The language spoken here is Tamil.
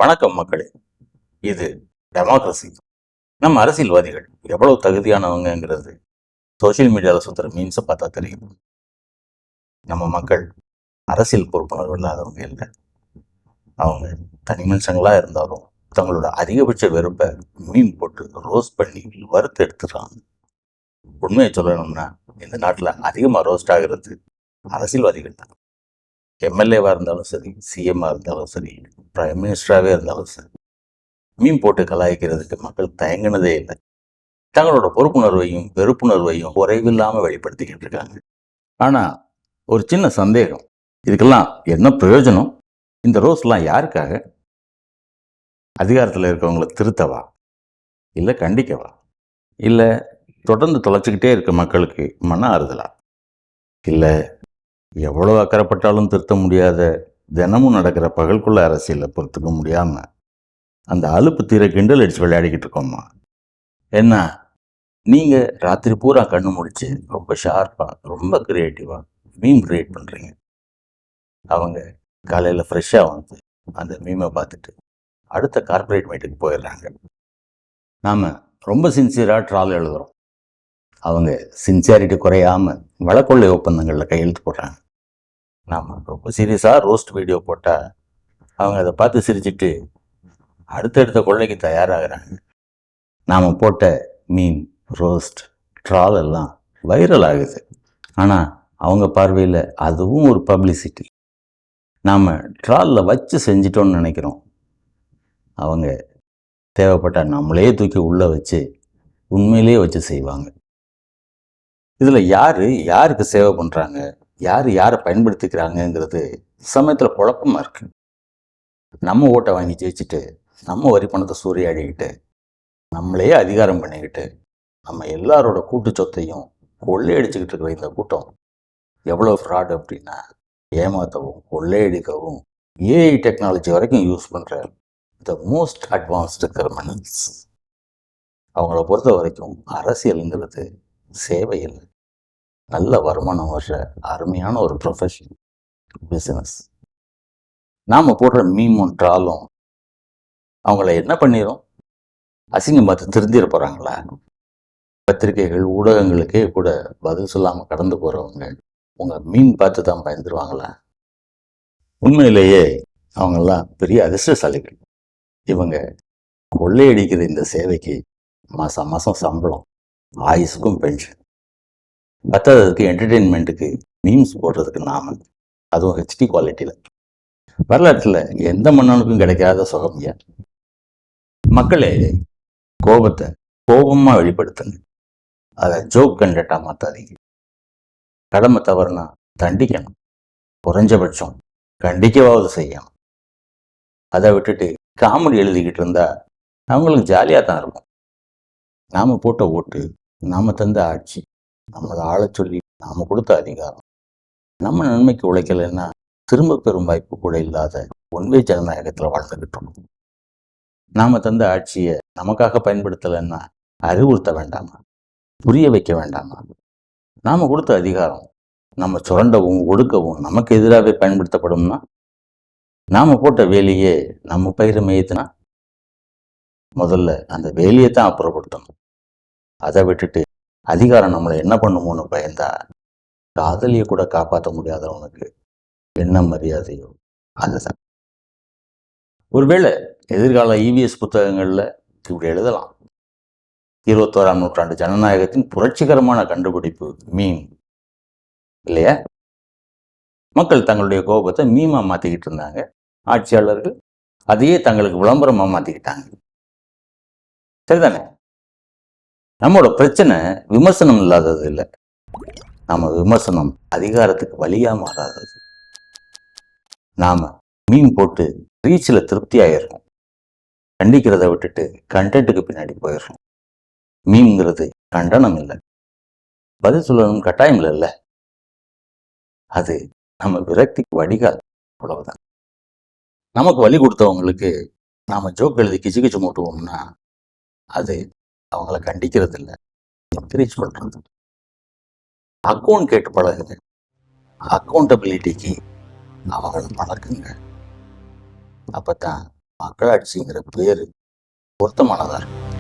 வணக்கம் மக்களே. இது டெமோக்ரஸி. நம்ம அரசியல்வாதிகள் எவ்வளவு தகுதியானவங்கிறது சோசியல் மீடியாவில் சுற்றுற மீன்ஸை பார்த்தா தெரியும். நம்ம மக்கள் அரசியல் பொறுப்புணர்வு இல்லாதவங்க இல்லை. அவங்க தனி மனுஷங்களா இருந்தாலும் தங்களோட அதிகபட்ச வெறுப்பை மீன் போட்டு ரோஸ்ட் பண்ணி வறுத்து எடுத்துடுறாங்க. உண்மையை சொல்லணும்னா இந்த நாட்டில் அதிகமாக ரோஸ்ட் ஆகிறது அரசியல்வாதிகள் தான். எம்எல்ஏவாக இருந்தாலும் சரி, சிஎம்மாக இருந்தாலும் சரி, பிரைம் மினிஸ்டராகவே இருந்தாலும் சரி, மீன் போட்டு கலாய்க்கிறதுக்கு மக்கள் தயங்கினதே இல்லை. தங்களோட பொறுப்புணர்வையும் வெறுப்புணர்வையும் குறைவில்லாமல் வெளிப்படுத்திக்கிட்டு இருக்காங்க. ஆனால் ஒரு சின்ன சந்தேகம், இதுக்கெல்லாம் என்ன பிரயோஜனம்? இந்த ரோஸ்லாம் யாருக்காக? அதிகாரத்தில் இருக்கவங்களை திருத்தவா, இல்லை கண்டிக்கவா, இல்லை தொடர்ந்து தொலைச்சிக்கிட்டே இருக்க மக்களுக்கு மன ஆறுதலா, இல்லை எவ்வளோ அக்கறைப்பட்டாலும் திருத்த முடியாத தினமும் நடக்கிற பகல்குள்ள அரசியலை பொறுத்துக்க முடியாமல் அந்த அலுப்பு தீர கிண்டல் அடித்து விளையாடிக்கிட்டு இருக்கோம்மா? என்ன நீங்கள் ராத்திரி பூரா கண்ணு முடிச்சு ரொம்ப ஷார்ப்பாக ரொம்ப க்ரியேட்டிவாக மீம் க்ரியேட் பண்ணுறீங்க. அவங்க காலையில் ஃப்ரெஷ்ஷாக வந்து அந்த மீமை பார்த்துட்டு அடுத்த கார்ப்பரேட் மீட்டுக்கு போயிடுறாங்க. நாம் ரொம்ப சின்சியராக ட்ரால் எழுதுகிறோம். அவங்க சின்சியாரிட்டி குறையாமல் வழக்கொள்ளை ஒப்பந்தங்களில் கையெழுத்து போடுறாங்க. நாம் ரொம்ப சீரியஸாக ரோஸ்ட் வீடியோ போட்டால் அவங்க அதை பார்த்து சிரிச்சுட்டு அடுத்தடுத்த கொள்ளைக்கு தயாராகிறாங்க. நாம் போட்ட மீன், ரோஸ்ட், ட்ரால் எல்லாம் வைரல் ஆகுது. ஆனால் அவங்க பார்வையில் அதுவும் ஒரு பப்ளிசிட்டி. நாம் ட்ராலில் வச்சு செஞ்சிட்டோன்னு நினைக்கிறோம். அவங்க தேவைப்பட்டால் நம்மளே தூக்கி உள்ளே வச்சு உண்மையிலே வச்சு செய்வாங்க. இதில் யாருக்கு சேவை பண்ணுறாங்க, யாரை பயன்படுத்திக்கிறாங்கங்கிறது சமயத்தில் குழப்பமாக இருக்கு. நம்ம ஓட்டை வாங்கி ஜெயிச்சுட்டு, நம்ம வரி பணத்தை சூறையாடிக்கிட்டு, நம்மளே அதிகாரம் பண்ணிக்கிட்டு, நம்ம எல்லாரோட கூட்டு சொத்தையும் கொள்ளையடிச்சுக்கிட்டு இருக்கிற இந்த கூட்டம் எவ்வளோ ஃப்ராட் அப்படின்னா, ஏமாற்றவும் கொள்ளையடிக்கவும் ஏஐ டெக்னாலஜி வரைக்கும் யூஸ் பண்ணுற த மோஸ்ட் அட்வான்ஸ்டு கிரிமினல்ஸ். அவங்கள பொறுத்த வரைக்கும் அரசியலுங்கிறது சேவை இல்லை, நல்ல வருமானம் வர்ற அருமையான ஒரு ப்ரொஃபஷன், பிஸ்னஸ். நாம் போடுற மீமும் ட்ராலும் அவங்கள என்ன பண்ணிடும்? அசிங்கம் பார்த்து திருந்திட போகிறாங்களா? பத்திரிகைகள், ஊடகங்களுக்கே கூட பதில் சொல்லாமல் கடந்து போகிறவங்க உங்கள் மீன் பார்த்து தான் பயந்துருவாங்களா? உண்மையிலேயே அவங்கெல்லாம் பெரிய அதிர்ஷ்டசாலிகள். இவங்க கொள்ளையடிக்கிற இந்த சேவைக்கு மாதம் மாதம் சம்பளம், ஆயுசுக்கும் பென்ஷன், பத்தாததுக்கு என்டர்டெயின்மெண்ட்டுக்கு மீம்ஸ் போடுறதுக்கு நாம, அதுவும் ஹெச்டி குவாலிட்டியில். வரலாற்றில் எந்த மன்னனுக்கும் கிடைக்காத சுகமியா. மக்களே, கோபத்தை கோபமாக வெளிப்படுத்துங்க, அதை ஜோக் கண்டென்ட்டா மாற்றாதீங்க. கடமை தவறுனா தண்டிக்கணும், குறைஞ்சபட்சம் கண்டிக்கவாவது செய்யணும். அதை விட்டுட்டு காமெடி எழுதிக்கிட்டு இருந்தா அவங்களுக்கு ஜாலியாக தான் இருக்கும். நாம் போட்ட ஓட்டு, நாம் தந்த ஆட்சி, நம்மளை ஆள சொல்லி நாம் கொடுத்த அதிகாரம் நம்ம நன்மைக்கு உழைக்கலைன்னா திரும்ப பெறும் வாய்ப்பு கூட இல்லாத ஒன்வே ஜனநாயகத்தில் வாழ்ந்துக்கிட்டோம். நாம் தந்த ஆட்சியை நமக்காக பயன்படுத்தலைன்னா அறிவுறுத்த வேண்டாமா, புரிய வைக்க வேண்டாமா? நாம் கொடுத்த அதிகாரம் நம்ம சுரண்டவும் ஒடுக்கவும் நமக்கு எதிராகவே பயன்படுத்தப்படும்னா, நாம் போட்ட வேலையே நம்ம பயிரை மேய்த்துனா முதல்ல அந்த வேலையை தான் அப்புறப்படுத்தணும். அதை விட்டுட்டு அதிகாரம் நம்மளை என்ன பண்ணுமோன்னு பயந்தா காதலியை கூட காப்பாற்ற முடியாதவனுக்கு என்ன மரியாதையோ அதுதான். ஒருவேளை எதிர்கால இவிஎஸ் புத்தகங்களில் இப்படி எழுதலாம், 21ஆம் நூற்றாண்டு ஜனநாயகத்தின் புரட்சிகரமான கண்டுபிடிப்பு மீம் இல்லையா? மக்கள் தங்களுடைய கோபத்தை மீமா மாற்றிக்கிட்டு இருந்தாங்க. ஆட்சியாளர்கள் அதையே தங்களுக்கு விளம்பரமாக மாற்றிக்கிட்டாங்க. சரிதானே? நம்மளோட பிரச்சனை விமர்சனம் இல்லாதது இல்லை, நம்ம விமர்சனம் அதிகாரத்துக்கு வழியாக மாறாதது. நாம் மீன் போட்டு ரீச்சில் திருப்தி ஆயிடுறோம், கண்டிக்கிறத விட்டுட்டு கண்டென்ட்டுக்கு பின்னாடி போயிடுறோம். மீம்ங்கிறது கண்டனம் இல்லை, பதில் சொல்லணும் கட்டாயம் இல்லைல்ல, அது நம்ம விரக்திக்கு வடிகால், அவ்வளவுதான். நமக்கு வழி கொடுத்தவங்களுக்கு நாம் ஜோக் எழுதி கிச்சு கிச்சு மூட்டுவோம்னா அது அவங்கள கண்டிக்கிறது இல்லை, என்கரேஜ் பண்ணுறது. அக்கௌண்ட் கேட்டு பழகுங்க, அக்கௌண்டபிலிட்டிக்கு அவங்கள பழக்குங்க. அப்போ தான் மக்களாட்சிங்கிற பேரு பொருத்தமானதா இருக்கு.